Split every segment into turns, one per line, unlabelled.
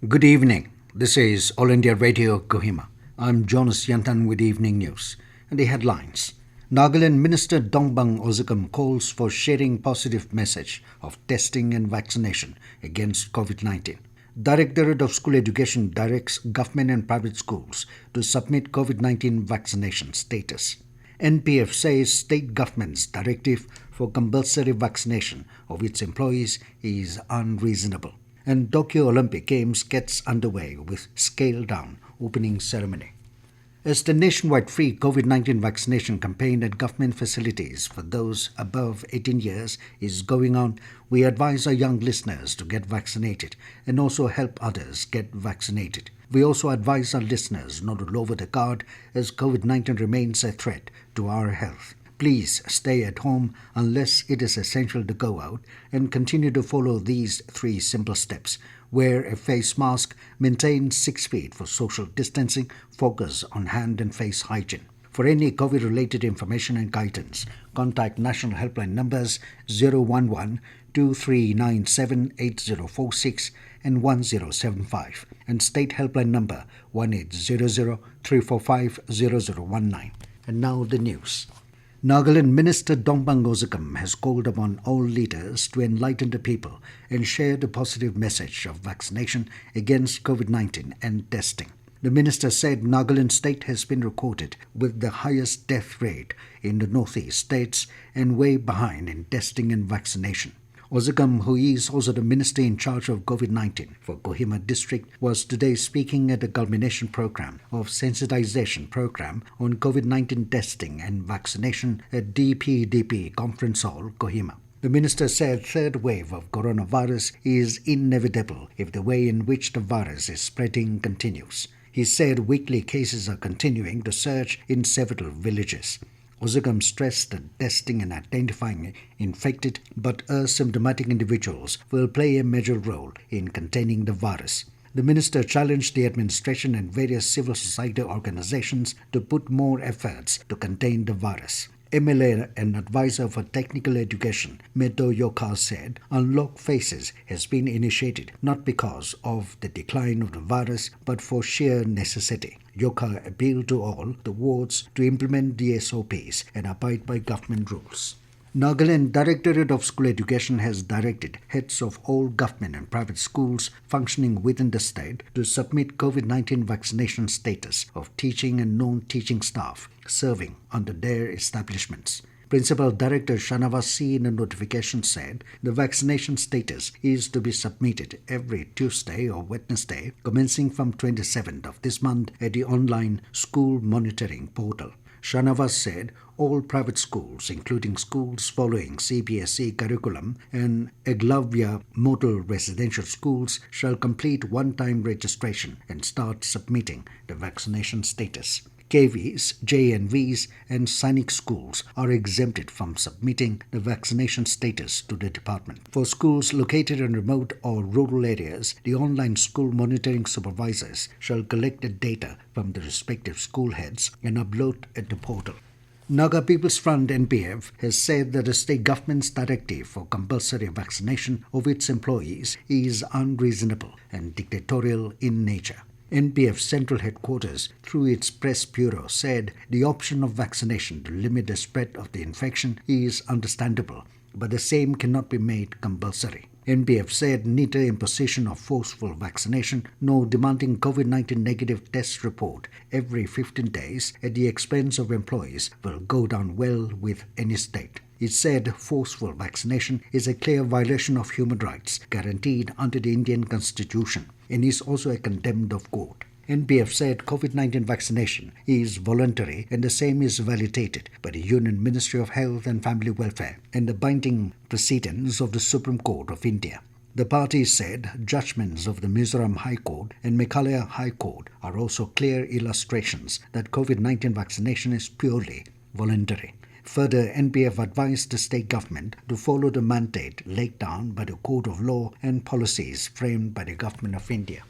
Good evening. This is All India Radio Kohima. I'm Jonas Yantan with Evening News. And the headlines. Nagaland Minister Dongbang Ozhukam calls for sharing positive message of testing and vaccination against COVID-19. Directorate of School Education directs government and private schools to submit COVID-19 vaccination status. NPF says state government's directive for compulsory vaccination of its employees is unreasonable. And Tokyo Olympic Games gets underway with scaled-down opening ceremony. As the nationwide free COVID-19 vaccination campaign at government facilities for those above 18 years is going on, we advise our young listeners to get vaccinated and also help others get vaccinated. We also advise our listeners not to lower the guard as COVID-19 remains a threat to our health. Please stay at home unless it is essential to go out and continue to follow these 3 simple steps. Wear a face mask, maintain 6 feet for social distancing, focus on hand and face hygiene. For any COVID-related information and guidance, contact National Helpline numbers 011-2397-8046 and 1075 and State Helpline number 1800-345-0019. And now the news. Nagaland Minister Dongbang Ozhukam has called upon all leaders to enlighten the people and share the positive message of vaccination against COVID-19 and testing. The minister said Nagaland state has been recorded with the highest death rate in the northeast states and way behind in testing and vaccination. Ozhukam, who is also the minister in charge of COVID-19 for Kohima district, was today speaking at the culmination program of sensitization program on COVID-19 testing and vaccination at DPDP Conference Hall, Kohima. The minister said third wave of coronavirus is inevitable if the way in which the virus is spreading continues. He said weekly cases are continuing to surge in several villages. Ozhukam stressed that testing and identifying infected but asymptomatic individuals will play a major role in containing the virus. The minister challenged the administration and various civil society organizations to put more efforts to contain the virus. MLA and advisor for technical education, Meto Yoka, said Unlock Phases has been initiated not because of the decline of the virus but for sheer necessity. Yoka appealed to all the wards to implement the SOPs and abide by government rules. Nagaland Directorate of School Education has directed heads of all government and private schools functioning within the state to submit COVID-19 vaccination status of teaching and non-teaching staff serving under their establishments. Principal Director Shanavas C in a notification said the vaccination status is to be submitted every Tuesday or Wednesday commencing from 27th of this month at the online school monitoring portal. Shanavas said all private schools, including schools following CBSE curriculum and Eglavya model residential schools, shall complete one-time registration and start submitting the vaccination status. KVs, JNVs and Sainik schools are exempted from submitting the vaccination status to the department. For schools located in remote or rural areas, the online school monitoring supervisors shall collect the data from the respective school heads and upload at the portal. Naga People's Front NPF has said that the state government's directive for compulsory vaccination of its employees is unreasonable and dictatorial in nature. NPF Central Headquarters, through its press bureau, said the option of vaccination to limit the spread of the infection is understandable, but the same cannot be made compulsory. NPF said neither imposition of forceful vaccination nor demanding COVID-19 negative test report every 15 days at the expense of employees will go down well with any state. It said forceful vaccination is a clear violation of human rights guaranteed under the Indian Constitution and is also a contempt of court. NPF said COVID-19 vaccination is voluntary and the same is validated by the Union Ministry of Health and Family Welfare and the binding precedents of the Supreme Court of India. The party said judgments of the Mizoram High Court and Meghalaya High Court are also clear illustrations that COVID-19 vaccination is purely voluntary. Further, NPF advised the state government to follow the mandate laid down by the Code of Law and policies framed by the Government of India.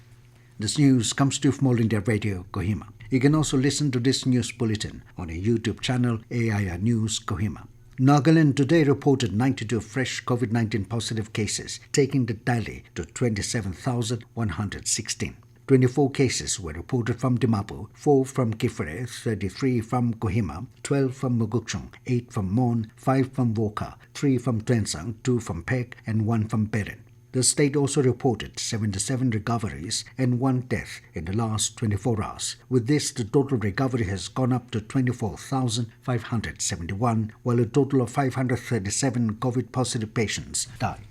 This news comes to you from All India Radio, Kohima. You can also listen to this news bulletin on a YouTube channel, AIR News, Kohima. Nagaland today reported 92 fresh COVID-19 positive cases, taking the tally to 27,116. 24 cases were reported from Dimapur, 4 from Kifre, 33 from Kohima, 12 from Mogokchung, 8 from Mon, 5 from Wokha, 3 from Tuensang, 2 from Pek, and 1 from Peren. The state also reported 77 recoveries and 1 death in the last 24 hours. With this, the total recovery has gone up to 24,571, while a total of 537 COVID-positive patients died.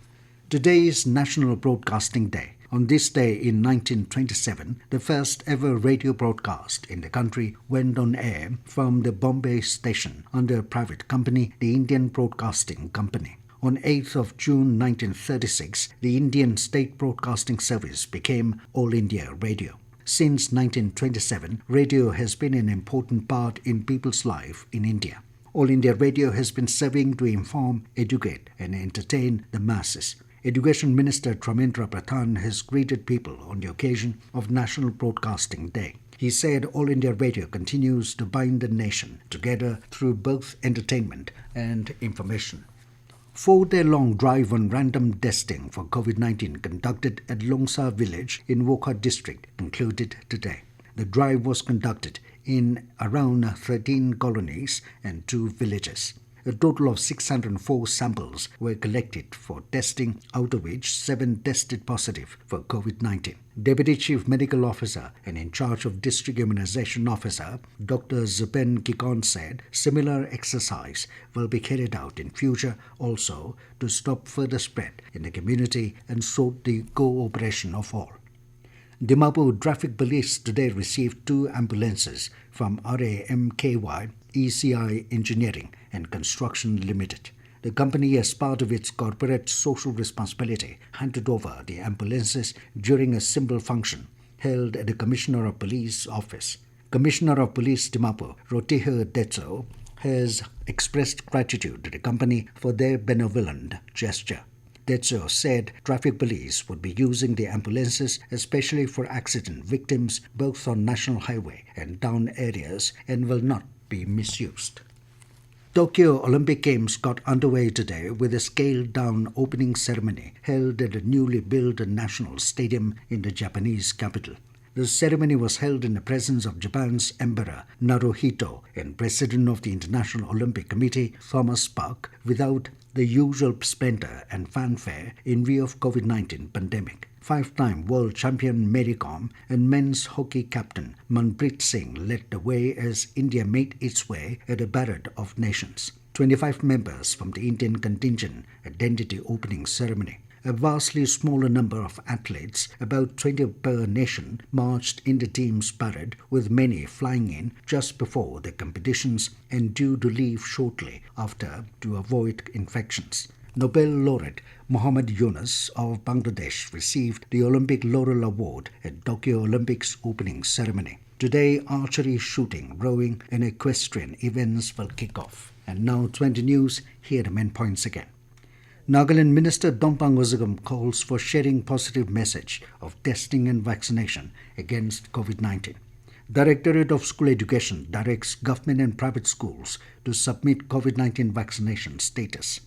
Today is National Broadcasting Day. On this day in 1927, the first ever radio broadcast in the country went on air from the Bombay station under a private company, the Indian Broadcasting Company. On 8th of June 1936, the Indian State Broadcasting Service became All India Radio. Since 1927, radio has been an important part in people's life in India. All India Radio has been serving to inform, educate, and entertain the masses. Education Minister Dharmendra Pradhan has greeted people on the occasion of National Broadcasting Day. He said All India Radio continues to bind the nation together through both entertainment and information. 4-day-long drive on random testing for COVID-19 conducted at Longsa village in Wokha district concluded today. The drive was conducted in around 13 colonies and 2 villages. A total of 604 samples were collected for testing, out of which 7 tested positive for COVID-19. Deputy Chief Medical Officer and in charge of District Immunization Officer, Dr. Zuben Kikon said similar exercise will be carried out in future also to stop further spread in the community and sought the cooperation of all. Dimapur Traffic Police today received 2 ambulances from RAMKY ECI Engineering and Construction Limited. The company, as part of its corporate social responsibility, handed over the ambulances during a simple function held at the Commissioner of Police office. Commissioner of Police Dimapur, Rotiher Detso, has expressed gratitude to the company for their benevolent gesture. Detso said traffic police would be using the ambulances especially for accident victims both on national highway and town areas and will not be misused. Tokyo Olympic Games got underway today with a scaled-down opening ceremony held at a newly built national stadium in the Japanese capital. The ceremony was held in the presence of Japan's Emperor Naruhito and President of the International Olympic Committee Thomas Bach without the usual splendor and fanfare in view of COVID-19 pandemic. 5-time world champion Mary Kom and men's hockey captain Manpreet Singh led the way as India made its way at a parade of nations. 25 members from the Indian contingent attended the opening ceremony. A vastly smaller number of athletes, about 20 per nation, marched in the team's parade, with many flying in just before the competitions and due to leave shortly after to avoid infections. Nobel laureate Muhammad Yunus of Bangladesh received the Olympic Laurel Award at Tokyo Olympics opening ceremony. Today, archery, shooting, rowing, and equestrian events will kick off. And now 20 News, here are the main points again. Nagaland Minister Dompang Ozagam calls for sharing positive message of testing and vaccination against COVID-19. Directorate of School Education directs government and private schools to submit COVID-19 vaccination status.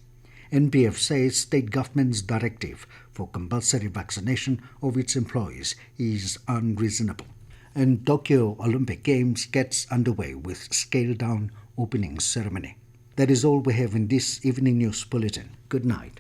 NPF says state government's directive for compulsory vaccination of its employees is unreasonable. And Tokyo Olympic Games gets underway with scaled-down opening ceremony. That is all we have in this evening news bulletin. Good night.